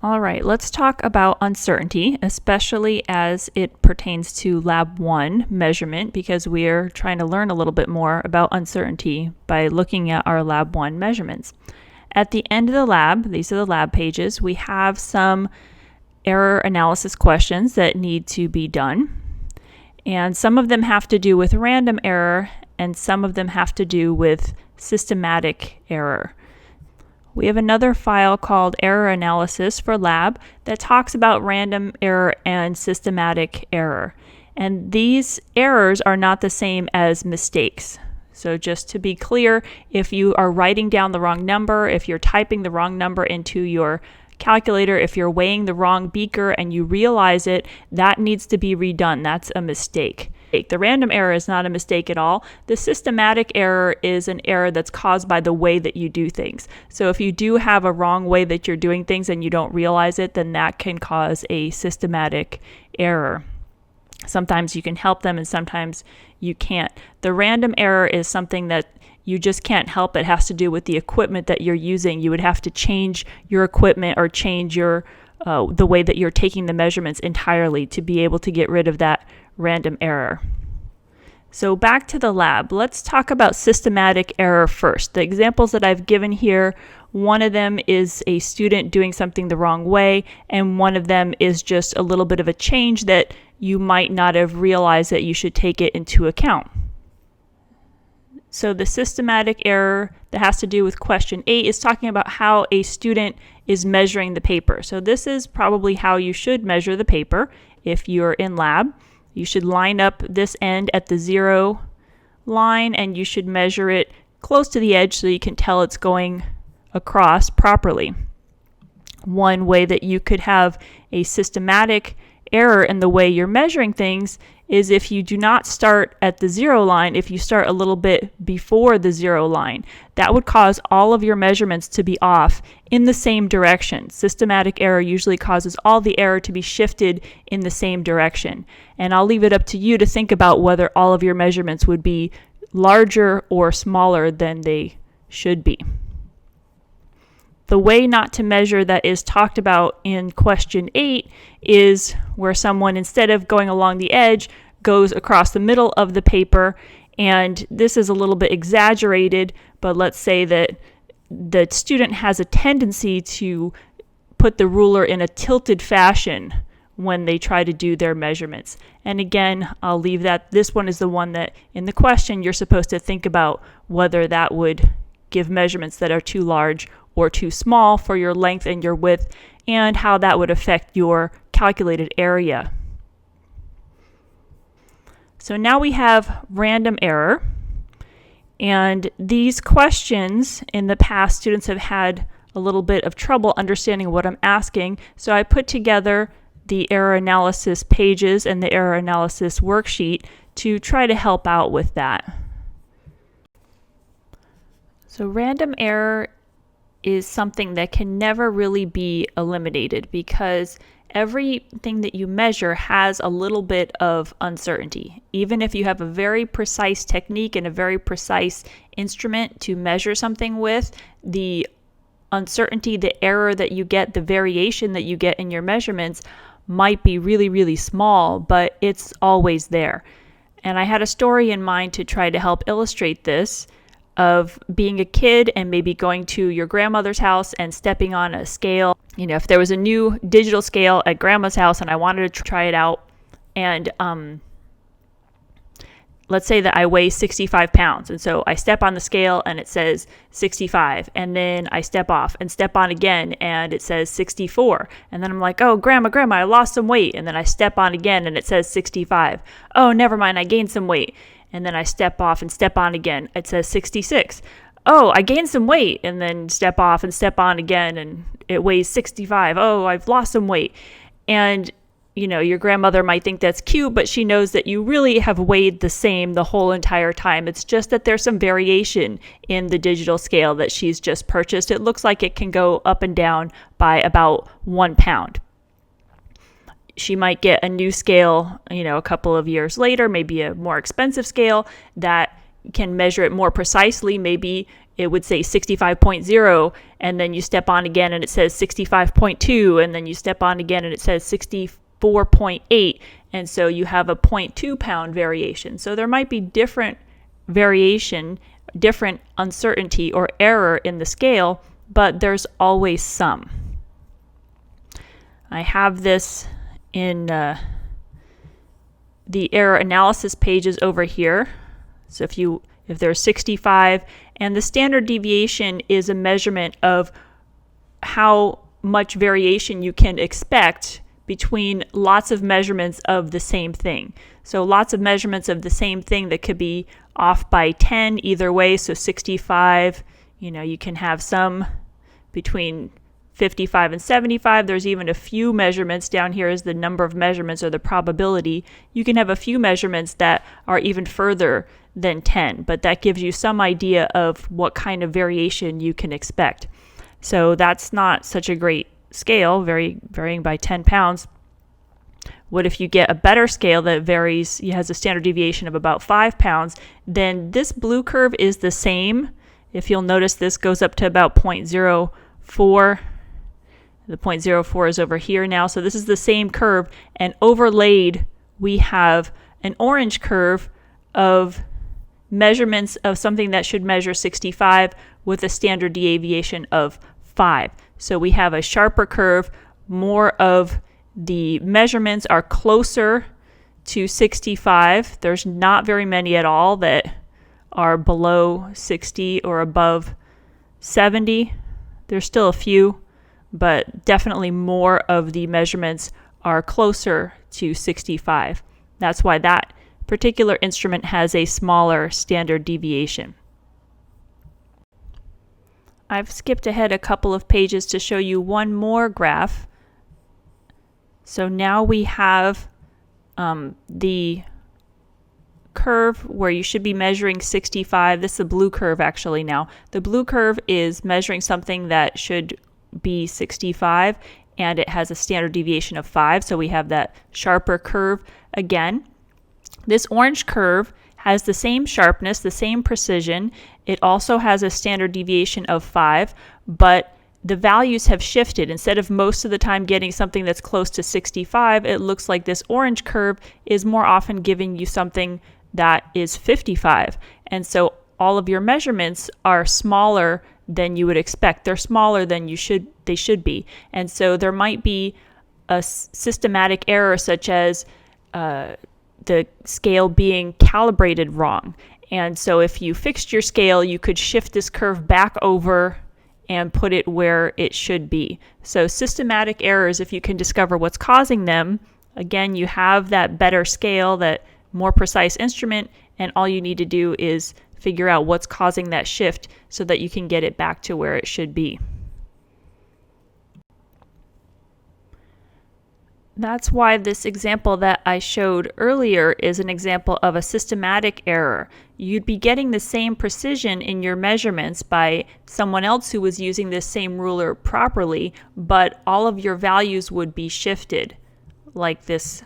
All right, let's talk about uncertainty, especially as it pertains to Lab 1 measurement, because we're trying to learn a little bit more about uncertainty by looking at our Lab 1 measurements. At the end of the lab, these are the lab pages, we have some error analysis questions that need to be done. And some of them have to do with random error, and some of them have to do with systematic error. We have another file called Error Analysis for Lab that talks about random error and systematic error. And these errors are not the same as mistakes. So just to be clear, if you are writing down the wrong number, if you're typing the wrong number into your calculator, if you're weighing the wrong beaker and you realize it, that needs to be redone. That's a mistake. The random error is not a mistake at all. The systematic error is an error that's caused by the way that you do things. So if you do have a wrong way that you're doing things and you don't realize it, then that can cause a systematic error. Sometimes you can help them and sometimes you can't. The random error is something that you just can't help. It has to do with the equipment that you're using. You would have to change your equipment or change your the way that you're taking the measurements entirely to be able to get rid of that random error. So back to the lab. Let's talk about systematic error first. The examples that I've given here, one of them is a student doing something the wrong way, and one of them is just a little bit of a change that you might not have realized that you should take it into account. So the systematic error that has to do with question 8 is talking about how a student is measuring the paper. So this is probably how you should measure the paper if you're in lab. You should line up this end at the 0 line and you should measure it close to the edge so you can tell it's going across properly. One way that you could have a systematic error in the way you're measuring things is if you do not start at the 0 line, if you start a little bit before the 0 line. That would cause all of your measurements to be off in the same direction. Systematic error usually causes all the error to be shifted in the same direction. And I'll leave it up to you to think about whether all of your measurements would be larger or smaller than they should be. The way not to measure that is talked about in question 8 is where someone, instead of going along the edge, goes across the middle of the paper. And this is a little bit exaggerated, but let's say that the student has a tendency to put the ruler in a tilted fashion when they try to do their measurements. And again, I'll leave that. This one is the one that in the question you're supposed to think about whether that would give measurements that are too large or too small for your length and your width, and how that would affect your calculated area. So now we have random error, and these questions in the past students have had a little bit of trouble understanding what I'm asking, so I put together the error analysis pages and the error analysis worksheet to try to help out with that. So random error is something that can never really be eliminated because everything that you measure has a little bit of uncertainty. Even if you have a very precise technique and a very precise instrument to measure something with, the uncertainty, the error that you get, the variation that you get in your measurements might be really, really small, but it's always there. And I had a story in mind to try to help illustrate this, of being a kid and maybe going to your grandmother's house and stepping on a scale. You know, if there was a new digital scale at grandma's house and I wanted to try it out, and let's say that I weigh 65 pounds. And so I step on the scale and it says 65. And then I step off and step on again and it says 64. And then I'm like, oh, grandma, I lost some weight. And then I step on again and it says 65. Oh, never mind, I gained some weight. And then I step off and step on again. It says 66. Oh, I gained some weight. And then step off and step on again and it weighs 65. Oh, I've lost some weight. And you know, your grandmother might think that's cute, but she knows that you really have weighed the same the whole entire time. It's just that there's some variation in the digital scale that she's just purchased. It looks like it can go up and down by about 1 pound. She might get a new scale, you know, a couple of years later, maybe a more expensive scale that can measure it more precisely. Maybe it would say 65.0, and then you step on again and it says 65.2, and then you step on again and it says 64.8, and so you have a 0.2 pound variation. So there might be different variation, different uncertainty or error in the scale, but there's always some. I have this in the error analysis pages over here. So if there's 65, and the standard deviation is a measurement of how much variation you can expect between lots of measurements of the same thing. So lots of measurements of the same thing that could be off by 10 either way. So 65, you can have some between 55 and 75. There's even a few measurements down here is the number of measurements or the probability. You can have a few measurements that are even further than 10, but that gives you some idea of what kind of variation you can expect. So that's not such a great scale, varying by 10 pounds. What if you get a better scale that varies, has a standard deviation of about 5 pounds, then this blue curve is the same. If you'll notice, this goes up to about 0.04. The 0.04 is over here now. So this is the same curve, and overlaid we have an orange curve of measurements of something that should measure 65 with a standard deviation of 5. So we have a sharper curve. More of the measurements are closer to 65. There's not very many at all that are below 60 or above 70. There's still a few, but definitely more of the measurements are closer to 65. That's why that particular instrument has a smaller standard deviation. I've skipped ahead a couple of pages to show you one more graph. So now we have the curve where you should be measuring 65. This is a blue curve actually now. The blue curve is measuring something that should be 65, and it has a standard deviation of 5. So we have that sharper curve again. This orange curve has the same sharpness, the same precision. It also has a standard deviation of 5, but the values have shifted. Instead of most of the time getting something that's close to 65, it looks like this orange curve is more often giving you something that is 55. And so all of your measurements are smaller than you would expect. They're smaller than they should be. And so there might be a systematic error, such as the scale being calibrated wrong. And so if you fixed your scale, you could shift this curve back over and put it where it should be. So systematic errors, if you can discover what's causing them, again, you have that better scale, that more precise instrument, and all you need to do is figure out what's causing that shift so that you can get it back to where it should be. That's why this example that I showed earlier is an example of a systematic error. You'd be getting the same precision in your measurements by someone else who was using this same ruler properly, but all of your values would be shifted, like this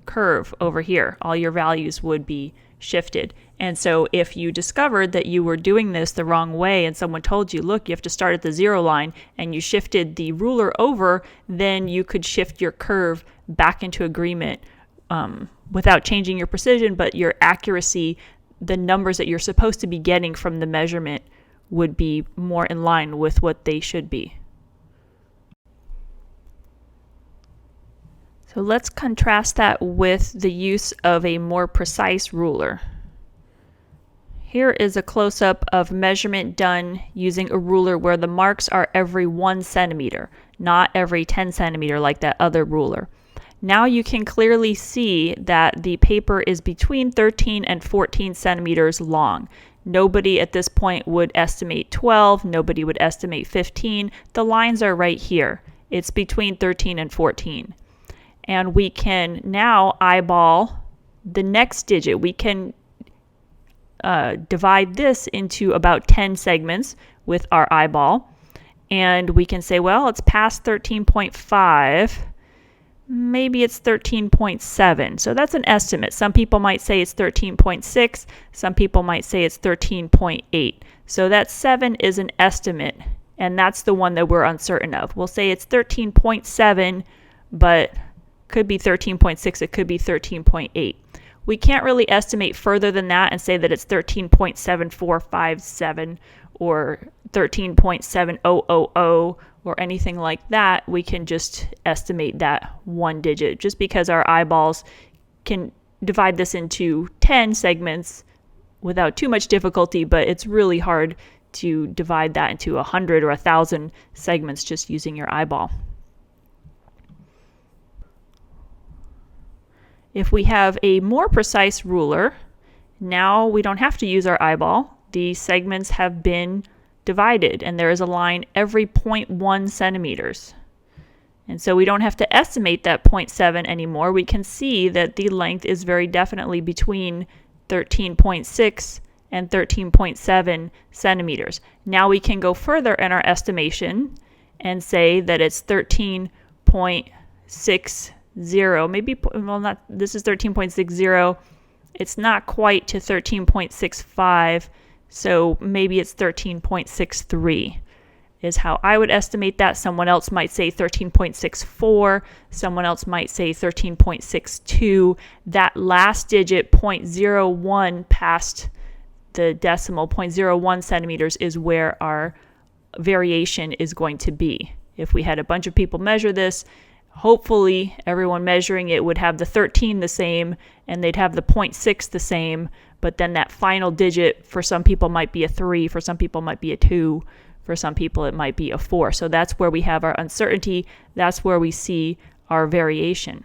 curve over here. All your values would be shifted. And so if you discovered that you were doing this the wrong way and someone told you, look, you have to start at the 0 line, and you shifted the ruler over, then you could shift your curve back into agreement without changing your precision, but your accuracy, the numbers that you're supposed to be getting from the measurement would be more in line with what they should be. So let's contrast that with the use of a more precise ruler. Here is a close-up of measurement done using a ruler where the marks are every 1 centimeter, not every 10 centimeter like that other ruler. Now you can clearly see that the paper is between 13 and 14 centimeters long. Nobody at this point would estimate 12, nobody would estimate 15. The lines are right here. It's between 13 and 14. And we can now eyeball the next digit. We can divide this into about 10 segments with our eyeball. And we can say, well, it's past 13.5. maybe it's 13.7. So that's an estimate. Some people might say it's 13.6. Some people might say it's 13.8. So that 7 is an estimate, and that's the one that we're uncertain of. We'll say it's 13.7, but could be 13.6, it could be 13.8. We can't really estimate further than that and say that it's 13.7457 or 13.7000 or anything like that. We can just estimate that one digit just because our eyeballs can divide this into 10 segments without too much difficulty, but it's really hard to divide that into 100 or 1,000 segments just using your eyeball. If we have a more precise ruler, now we don't have to use our eyeball. The segments have been divided, and there is a line every 0.1 centimeters. And so we don't have to estimate that 0.7 anymore. We can see that the length is very definitely between 13.6 and 13.7 centimeters. Now we can go further in our estimation and say that it's 13.60. Maybe, well, not, this is 13.60. It's not quite to 13.65, so maybe it's 13.63 is how I would estimate that. Someone else might say 13.64. Someone else might say 13.62. That last digit, 0.01 past the decimal, 0.01 centimeters, is where our variation is going to be. If we had a bunch of people measure this, hopefully everyone measuring it would have the 13 the same and they'd have the 0.6 the same, but then that final digit for some people might be a 3, for some people might be a 2, for some people it might be a 4. So that's where we have our uncertainty. That's where we see our variation.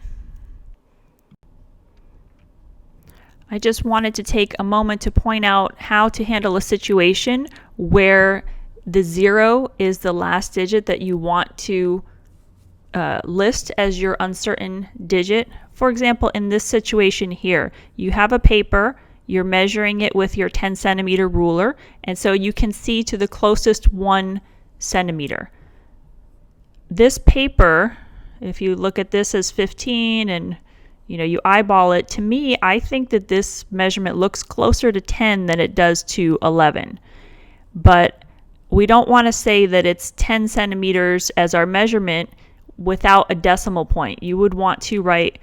I just wanted to take a moment to point out how to handle a situation where the 0 is the last digit that you want to list as your uncertain digit. For example, in this situation here, you have a paper, you're measuring it with your 10 centimeter ruler, and so you can see to the closest 1 centimeter. This paper, if you look at this as 15 and you eyeball it, to me, I think that this measurement looks closer to 10 than it does to 11. But we don't want to say that it's 10 centimeters as our measurement without a decimal point. You would want to write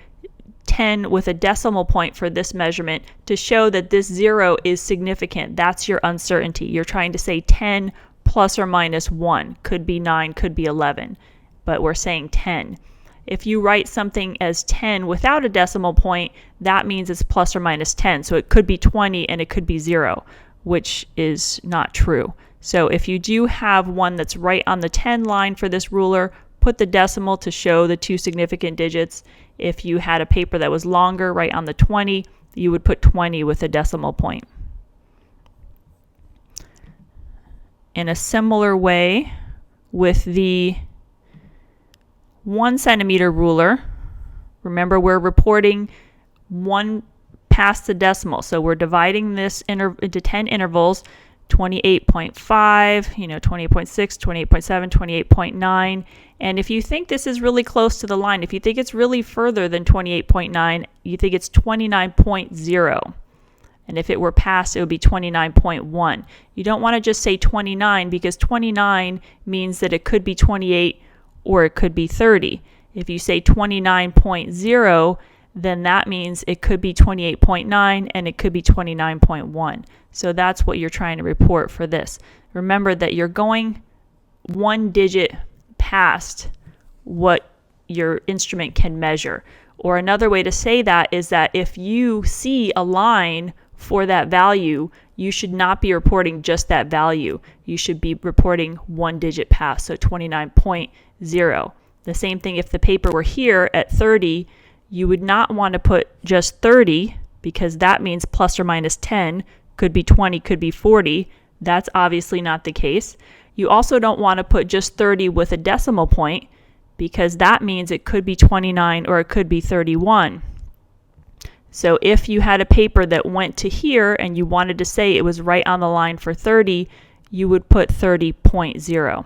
10 with a decimal point for this measurement to show that this 0 is significant. That's your uncertainty. You're trying to say 10 plus or minus 1. Could be 9, could be 11, but we're saying 10. If you write something as 10 without a decimal point, that means it's plus or minus 10. So it could be 20 and it could be 0, which is not true. So if you do have one that's right on the 10 line for this ruler, put the decimal to show the 2 significant digits. If you had a paper that was longer, right on the 20, you would put 20 with a decimal point. In a similar way, with the 1 centimeter ruler, remember we're reporting 1 past the decimal. So we're dividing this into 10 intervals, 28.5, 28.6, 28.7, 28.9. And if you think this is really close to the line, if you think it's really further than 28.9, you think it's 29.0. And if it were past, it would be 29.1. You don't want to just say 29 because 29 means that it could be 28 or it could be 30. If you say 29.0, then that means it could be 28.9 and it could be 29.1. So that's what you're trying to report for this. Remember that you're going 1 digit past what your instrument can measure. Or another way to say that is that if you see a line for that value, you should not be reporting just that value. You should be reporting 1 digit past, so 29.0. The same thing if the paper were here at 30, you would not want to put just 30 because that means plus or minus 10, could be 20, could be 40. That's obviously not the case. You also don't want to put just 30 with a decimal point because that means it could be 29 or it could be 31. So if you had a paper that went to here and you wanted to say it was right on the line for 30, you would put 30.0.